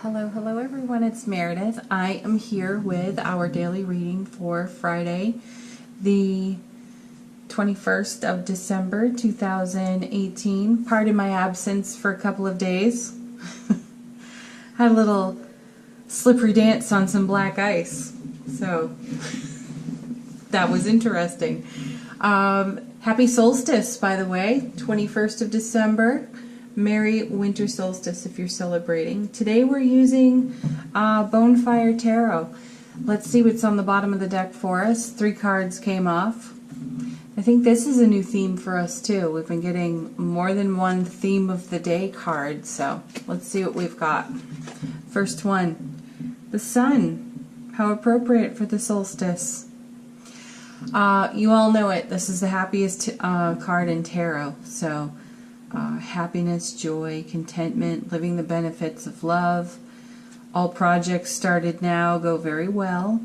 Hello everyone, it's Meredith. I am here with our daily reading for Friday, the 21st of December 2018. Pardon my absence for a couple of days. Had a little slippery dance on some black ice, so that was interesting. Happy Solstice, by the way, 21st of December. Merry Winter Solstice if you're celebrating. Today we're using Bonefire Tarot. Let's see what's on the bottom of the deck for us. 3 cards came off. I think this is a new theme for us too. We've been getting more than one theme of the day card, so let's see what we've got. First one, the sun. How appropriate for the solstice. You all know it. This is the happiest card in tarot, so happiness, joy, contentment, living the benefits of love. All projects started now go very well.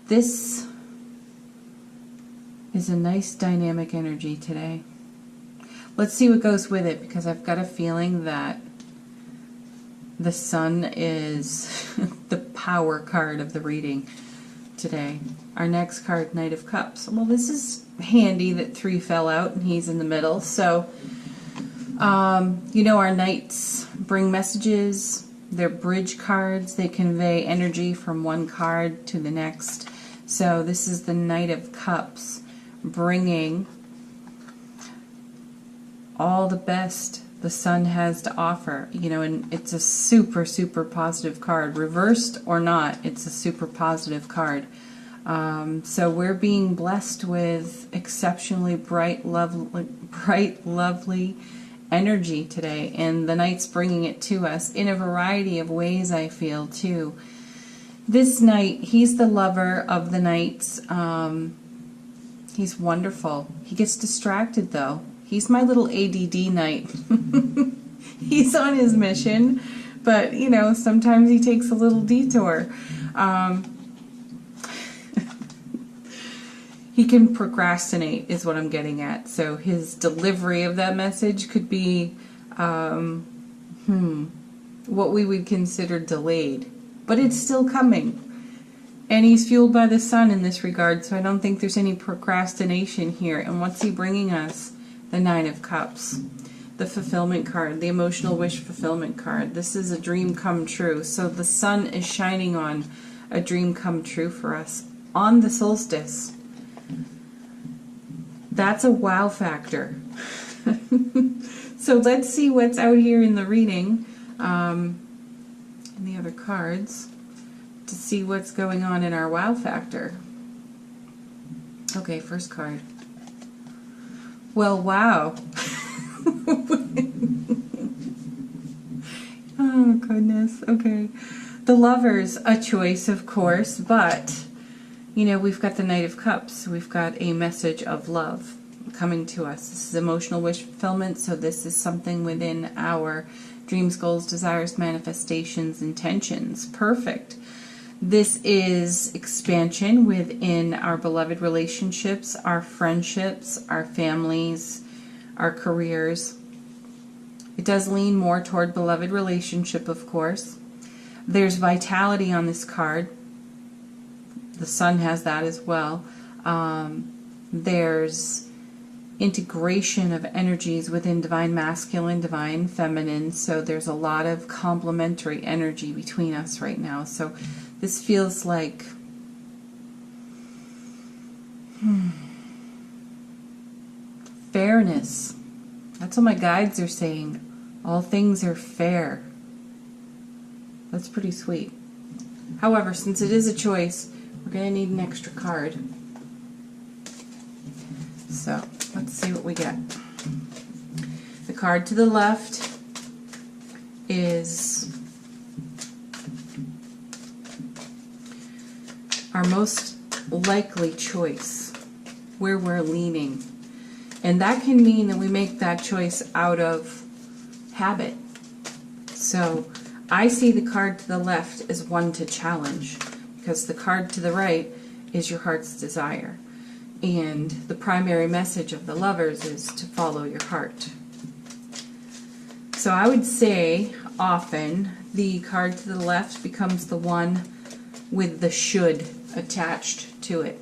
This is a nice dynamic energy today. Let's see what goes with it, because I've got a feeling that the sun is the power card of the reading today. Our next card, Knight of Cups. Well, this is handy that 3 fell out and he's in the middle. So, you know, our knights bring messages. They're bridge cards. They convey energy from one card to the next. So this is the Knight of Cups, bringing all the best the sun has to offer. You know, and it's a super, super positive card. Reversed or not, it's a super positive card. So we're being blessed with exceptionally bright, lovely energy today, and the Knight's bringing it to us in a variety of ways, I feel, too. This Knight, he's the lover of the Knights. He's wonderful. He gets distracted, though. He's my little ADD Knight. He's on his mission, but, you know, sometimes he takes a little detour. He can procrastinate, is what I'm getting at. So his delivery of that message could be what we would consider delayed. But it's still coming. And he's fueled by the sun in this regard, so I don't think there's any procrastination here. And what's he bringing us? The 9 of Cups. The fulfillment card, the emotional wish fulfillment card. This is a dream come true. So the sun is shining on a dream come true for us on the solstice. That's a wow factor. So let's see what's out here in the reading, and the other cards, to see what's going on in our wow factor. Okay, first card. Well, wow. Oh, goodness. Okay. The Lovers, a choice, of course, but you know, we've got the Knight of Cups. We've got a message of love coming to us. This is emotional wish fulfillment, so this is something within our dreams, goals, desires, manifestations, intentions. Perfect. This is expansion within our beloved relationships, our friendships, our families, our careers. It does lean more toward beloved relationship, of course. There's vitality on this card. The sun has that as well. There's integration of energies within divine masculine, divine feminine, so there's a lot of complementary energy between us right now. So this feels like fairness. That's what my guides are saying. All things are fair. That's pretty sweet. However, since it is a choice, we're going to need an extra card. So, let's see what we get. The card to the left is our most likely choice, where we're leaning. And that can mean that we make that choice out of habit. So, I see the card to the left as one to challenge, because the card to the right is your heart's desire. And the primary message of the Lovers is to follow your heart. So I would say often the card to the left becomes the one with the should attached to it.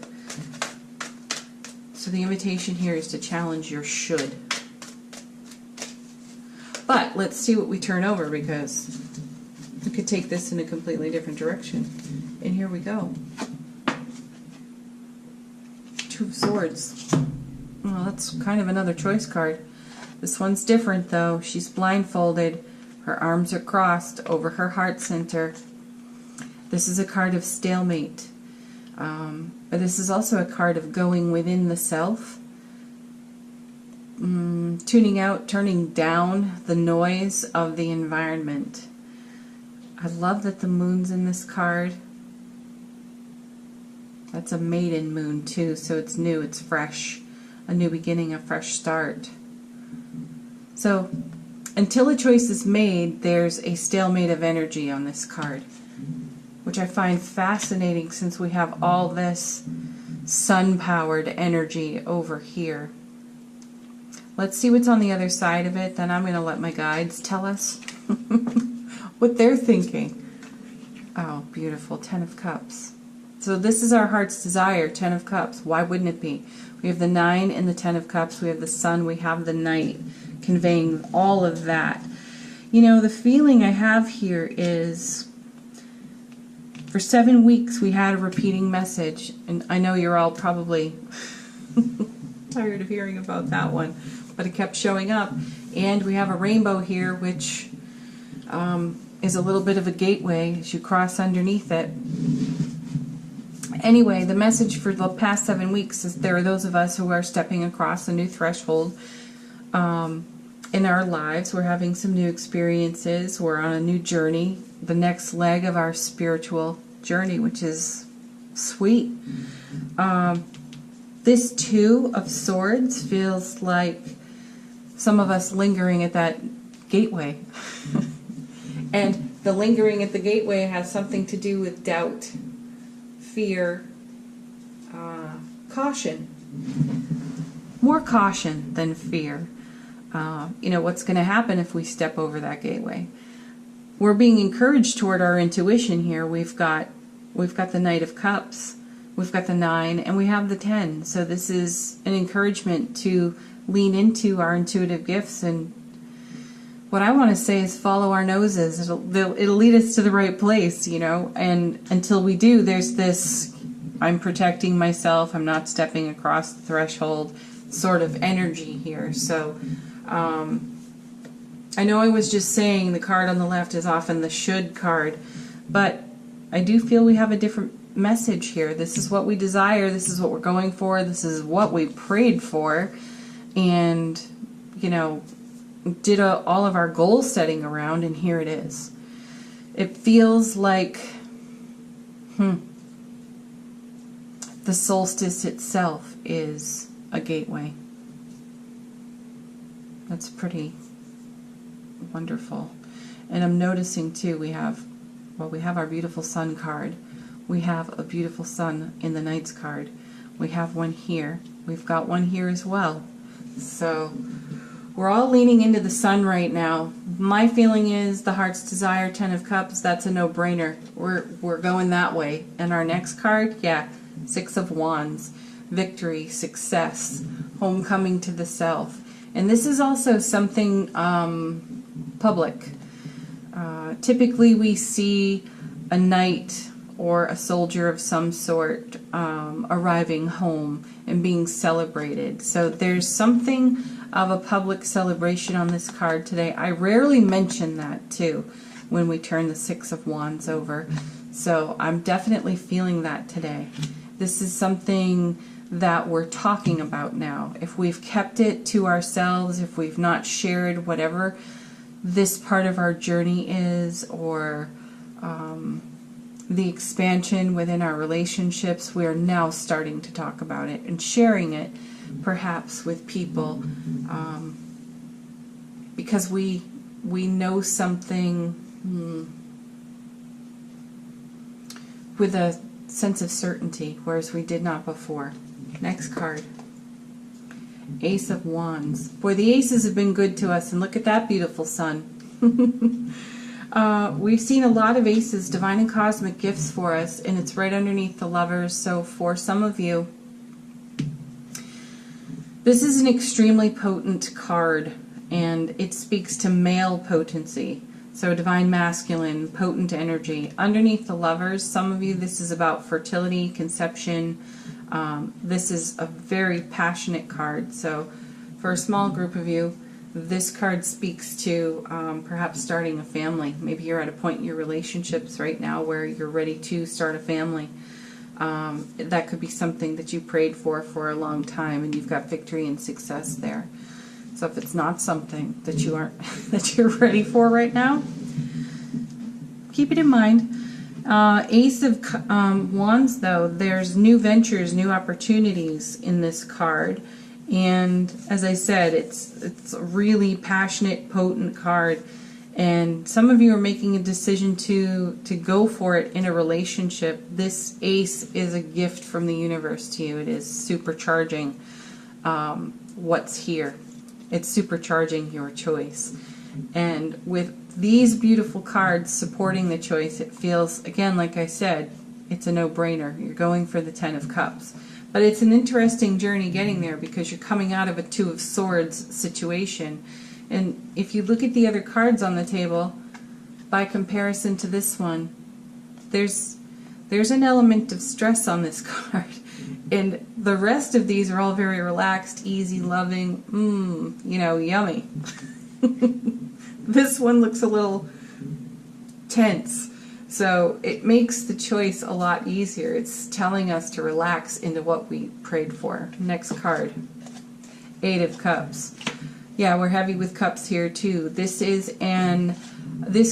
So the invitation here is to challenge your should. But let's see what we turn over, because we could take this in a completely different direction. And here we go. Two of Swords. Well, that's kind of another choice card. This one's different though. She's blindfolded. Her arms are crossed over her heart center. This is a card of stalemate. But this is also a card of going within the self. Tuning out, turning down the noise of the environment. I love that the moon's in this card. That's a maiden moon too, so it's new, it's fresh. A new beginning, a fresh start. So, until a choice is made, there's a stalemate of energy on this card, which I find fascinating since we have all this sun-powered energy over here. Let's see what's on the other side of it, then I'm going to let my guides tell us what they're thinking. Oh, beautiful. 10 of Cups. So this is our heart's desire, 10 of Cups. Why wouldn't it be? We have the 9 and the 10 of Cups. We have the Sun. We have the Knight, conveying all of that. You know, the feeling I have here is for 7 weeks we had a repeating message. And I know you're all probably tired of hearing about that one, but it kept showing up. And we have a rainbow here, which is a little bit of a gateway as you cross underneath it. Anyway, the message for the past 7 weeks is there are those of us who are stepping across a new threshold in our lives. We're having some new experiences. We're on a new journey, the next leg of our spiritual journey, which is sweet. This 2 of Swords feels like some of us lingering at that gateway. And the lingering at the gateway has something to do with doubt, fear, caution. More caution than fear. You know, what's going to happen if we step over that gateway? We're being encouraged toward our intuition here. We've got the Knight of Cups, we've got the 9, and we have the 10. So this is an encouragement to lean into our intuitive gifts, and what I want to say is follow our noses. It'll lead us to the right place, you know. And until we do, there's this I'm protecting myself, I'm not stepping across the threshold sort of energy here. So I know I was just saying the card on the left is often the should card, but I do feel we have a different message here. This is what we desire, this is what we're going for, this is what we prayed for, and, you know, did all of our goal setting around, and here it is. It feels like the solstice itself is a gateway. That's pretty wonderful. And I'm noticing too, we have our beautiful sun card. We have a beautiful sun in the Knight's card. We have one here. We've got one here as well. So we're all leaning into the sun right now. My feeling is the heart's desire, 10 of Cups, that's a no-brainer. We're going that way. And our next card, yeah, 6 of Wands, victory, success, homecoming to the self. And this is also something public. Typically we see a knight or a soldier of some sort arriving home and being celebrated. So there's something of a public celebration on this card today. I rarely mention that too when we turn the 6 of Wands over. So I'm definitely feeling that today. This is something that we're talking about now. If we've kept it to ourselves, if we've not shared whatever this part of our journey is, or the expansion within our relationships, we are now starting to talk about it and sharing it perhaps with people, because we know something with a sense of certainty, whereas we did not before. Next card, Ace of Wands. Boy, the aces have been good to us, and look at that beautiful sun. We've seen a lot of aces, divine and cosmic gifts for us, and it's right underneath the Lovers. So for some of you, this is an extremely potent card, and it speaks to male potency. So divine masculine, potent energy. Underneath the Lovers, some of you, this is about fertility, conception. This is a very passionate card. So for a small group of you, this card speaks to perhaps starting a family. Maybe you're at a point in your relationships right now where you're ready to start a family. That could be something that you prayed for a long time, and you've got victory and success there. So if it's not something that you aren't that you're ready for right now, keep it in mind. Ace of Wands, though, there's new ventures, new opportunities in this card. And as I said, it's a really passionate, potent card. And some of you are making a decision to go for it in a relationship. This ace is a gift from the universe to you. It is supercharging what's here. It's supercharging your choice. And with these beautiful cards supporting the choice, it feels, again, like I said, it's a no-brainer. You're going for the Ten of Cups. But it's an interesting journey getting there because you're coming out of a Two of Swords situation. And if you look at the other cards on the table, by comparison to this one, there's an element of stress on this card. And the rest of these are all very relaxed, easy, loving, yummy. This one looks a little tense. So it makes the choice a lot easier. It's telling us to relax into what we prayed for. Next card, Eight of Cups. Yeah, we're heavy with cups here too. This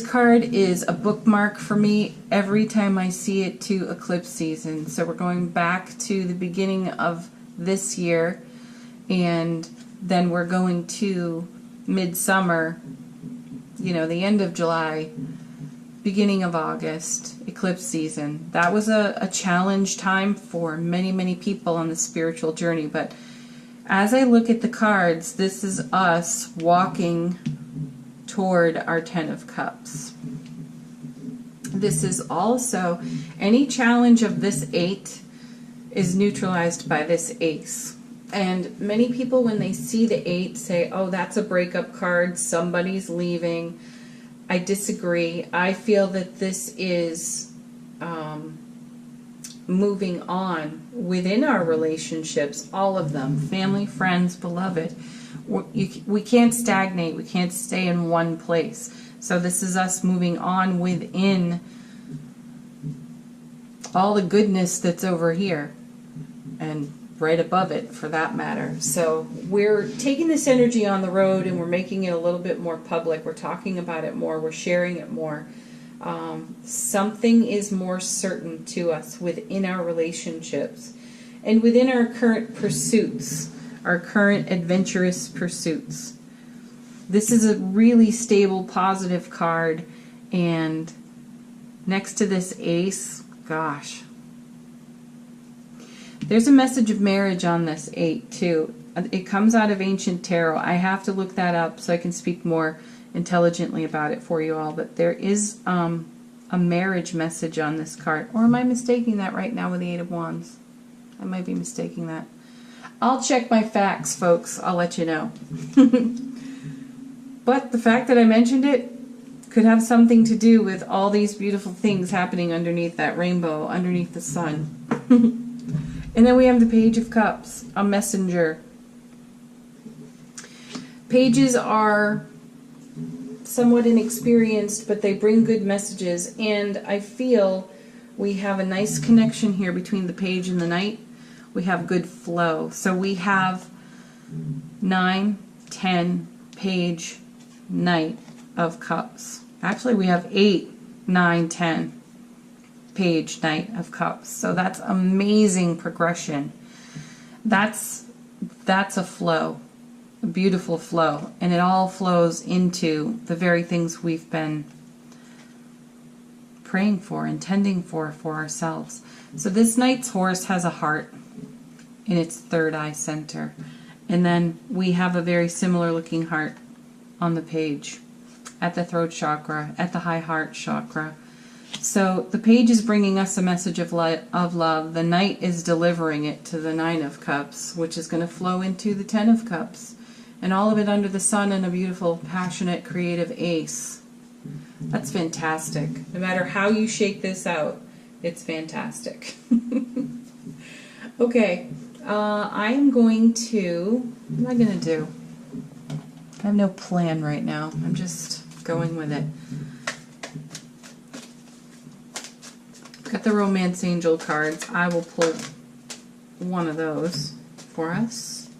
card is a bookmark for me every time I see it to eclipse season. So we're going back to the beginning of this year, and then we're going to midsummer, the end of July, beginning of August, eclipse season. That was a challenge time for many, many people on the spiritual journey. But as I look at the cards, this is us walking toward our Ten of Cups. This is also, any challenge of this eight is neutralized by this ace. And many people, when they see the eight, say, oh, that's a breakup card, somebody's leaving. I disagree. I feel that this is moving on within our relationships, all of them, family, friends, beloved. We can't stagnate. We can't stay in one place. So this is us moving on within all the goodness that's over here and right above it, for that matter. So we're taking this energy on the road and we're making it a little bit more public. We're talking about it more. We're sharing it more. Something is more certain to us within our relationships and within our current pursuits, our current adventurous pursuits. This is a really stable, positive card, and next to this ace, gosh, there's a message of marriage on this eight too. It comes out of ancient tarot. I have to look that up so I can speak more intelligently about it for you all, but there is a marriage message on this card. Or am I mistaking that right now with the Eight of Wands? I might be mistaking that. I'll check my facts, folks. I'll let you know. But the fact that I mentioned it could have something to do with all these beautiful things happening underneath that rainbow, underneath the sun. And then we have the Page of Cups, a messenger. Pages are somewhat inexperienced, but they bring good messages, and I feel we have a nice connection here between the page and the knight. We have good flow. So we have 9, 10, page, Knight of Cups. Actually, we have 8, 9, 10, page, Knight of Cups. So that's amazing progression. That's a flow. A beautiful flow, and it all flows into the very things we've been praying for, intending for ourselves. So this knight's horse has a heart in its third eye center, and then we have a very similar looking heart on the page. at the throat chakra, at the high heart chakra. So the page is bringing us a message of love. The Knight is delivering it to the Nine of Cups, which is going to flow into the Ten of Cups. And all of it under the sun in a beautiful, passionate, creative ace. That's fantastic. No matter how you shake this out, it's fantastic. Okay, I am going to, what am I going to do? I have no plan right now. I'm just going with it. Got the Romance Angel cards. I will pull one of those for us.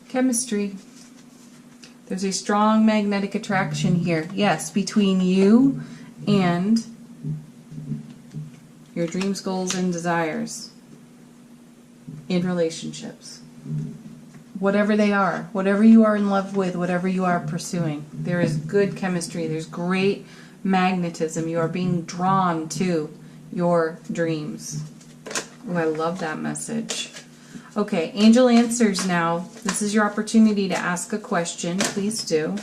Chemistry. There's a strong magnetic attraction here. Yes, between you and your dreams, goals, and desires in relationships. Whatever they are, whatever you are in love with, whatever you are pursuing, there is good chemistry. There's great magnetism. You are being drawn to your dreams. Oh, I love that message. Okay, angel answers now. This is your opportunity to ask a question. Please do.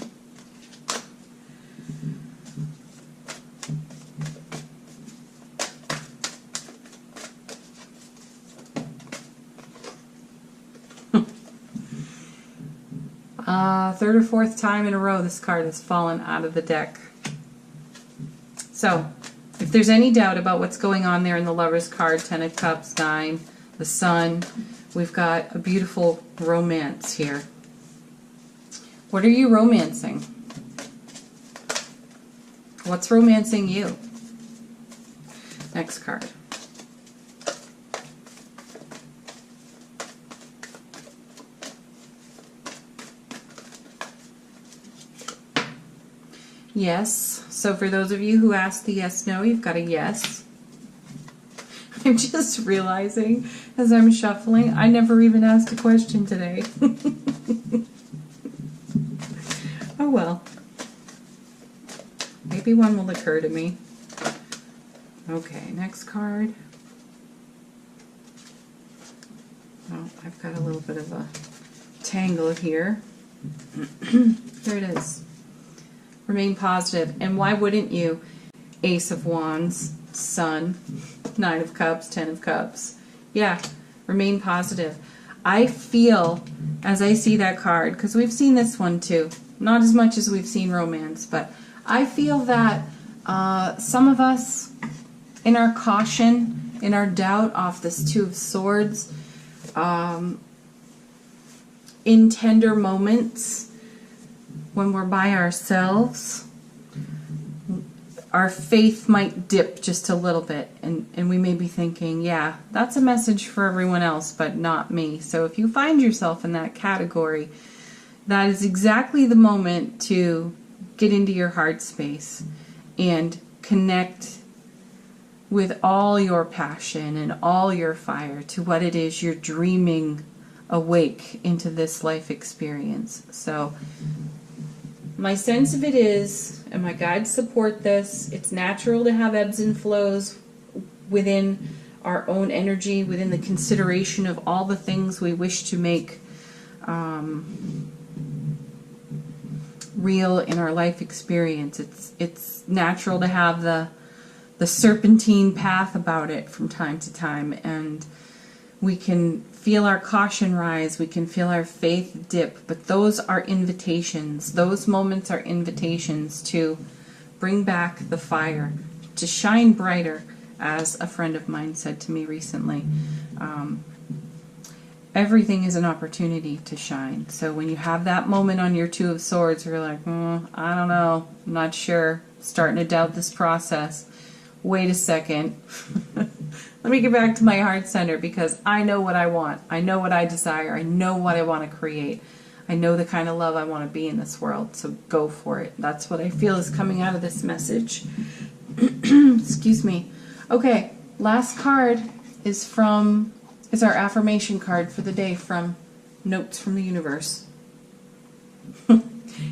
Third or fourth time in a row this card has fallen out of the deck. So, if there's any doubt about what's going on there in the Lover's card, Ten of Cups, 9, the Sun, we've got a beautiful romance here. What are you romancing? What's romancing you? Next card. Yes. So for those of you who asked the yes, no, you've got a yes. I'm just realizing as I'm shuffling, I never even asked a question today. Oh well. Maybe one will occur to me. Okay, next card. Oh, I've got a little bit of a tangle here. There it is. Remain positive. And why wouldn't you? Ace of Wands, Sun, Nine of Cups, Ten of Cups. Yeah, remain positive. I feel, as I see that card, because we've seen this one too, not as much as we've seen romance, but I feel that some of us, in our caution, in our doubt off this Two of Swords, in tender moments, when we're by ourselves, our faith might dip just a little bit, and we may be thinking, yeah, that's a message for everyone else, but not me. So if you find yourself in that category, that is exactly the moment to get into your heart space and connect with all your passion and all your fire to what it is you're dreaming awake into this life experience. So my sense of it is, and my guides support this, it's natural to have ebbs and flows within our own energy, within the consideration of all the things we wish to make real in our life experience. It's natural to have the serpentine path about it from time to time, and we can feel our caution rise, we can feel our faith dip, but those are invitations. Those moments are invitations to bring back the fire, to shine brighter, as a friend of mine said to me recently. Everything is an opportunity to shine. So when you have that moment on your Two of Swords, you're like, I don't know, I'm not sure, starting to doubt this process. Wait a second. Let me get back to my heart center, because I know what I want. I know what I desire. I know what I want to create. I know the kind of love I want to be in this world. So go for it. That's what I feel is coming out of this message. Excuse me. Okay, last card is our affirmation card for the day from Notes from the Universe.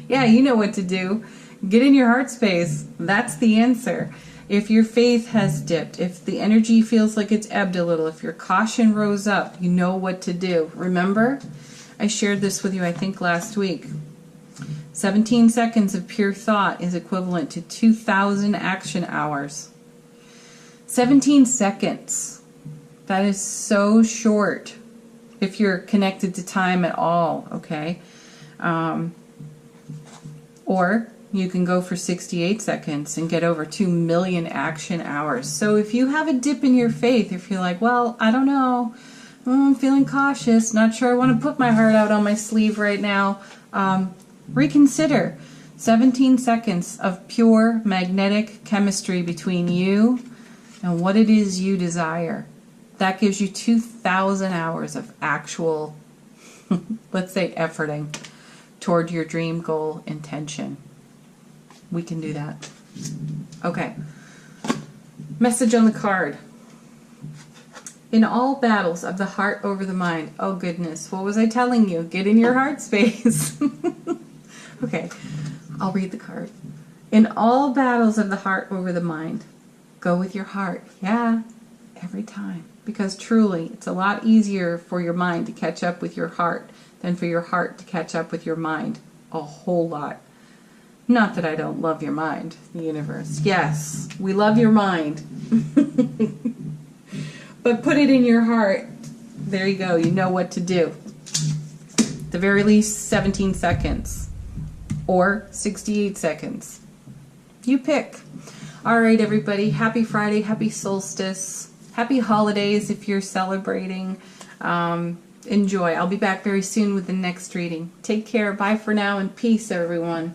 Yeah, you know what to do. Get in your heart space. That's the answer. If your faith has dipped, if the energy feels like it's ebbed a little, if your caution rose up, you know what to do. Remember, I shared this with you, I think, last week. 17 seconds of pure thought is equivalent to 2,000 action hours. 17 seconds. That is so short if you're connected to time at all, okay? Or you can go for 68 seconds and get over 2 million action hours. So if you have a dip in your faith, if you're like, well, I don't know, I'm feeling cautious, not sure I want to put my heart out on my sleeve right now, reconsider. 17 seconds of pure magnetic chemistry between you and what it is you desire. That gives you 2,000 hours of actual, let's say, efforting toward your dream goal intention. We can do that. Okay. Message on the card. In all battles of the heart over the mind. Oh goodness, what was I telling you? Get in your heart space. Okay, I'll read the card. In all battles of the heart over the mind, go with your heart. Yeah, every time. Because truly, it's a lot easier for your mind to catch up with your heart than for your heart to catch up with your mind. A whole lot. Not that I don't love your mind, the universe. Yes, we love your mind. But put it in your heart. There you go. You know what to do. At the very least, 17 seconds. Or 68 seconds. You pick. All right, everybody. Happy Friday. Happy Solstice. Happy holidays if you're celebrating. Enjoy. I'll be back very soon with the next reading. Take care. Bye for now and peace, everyone.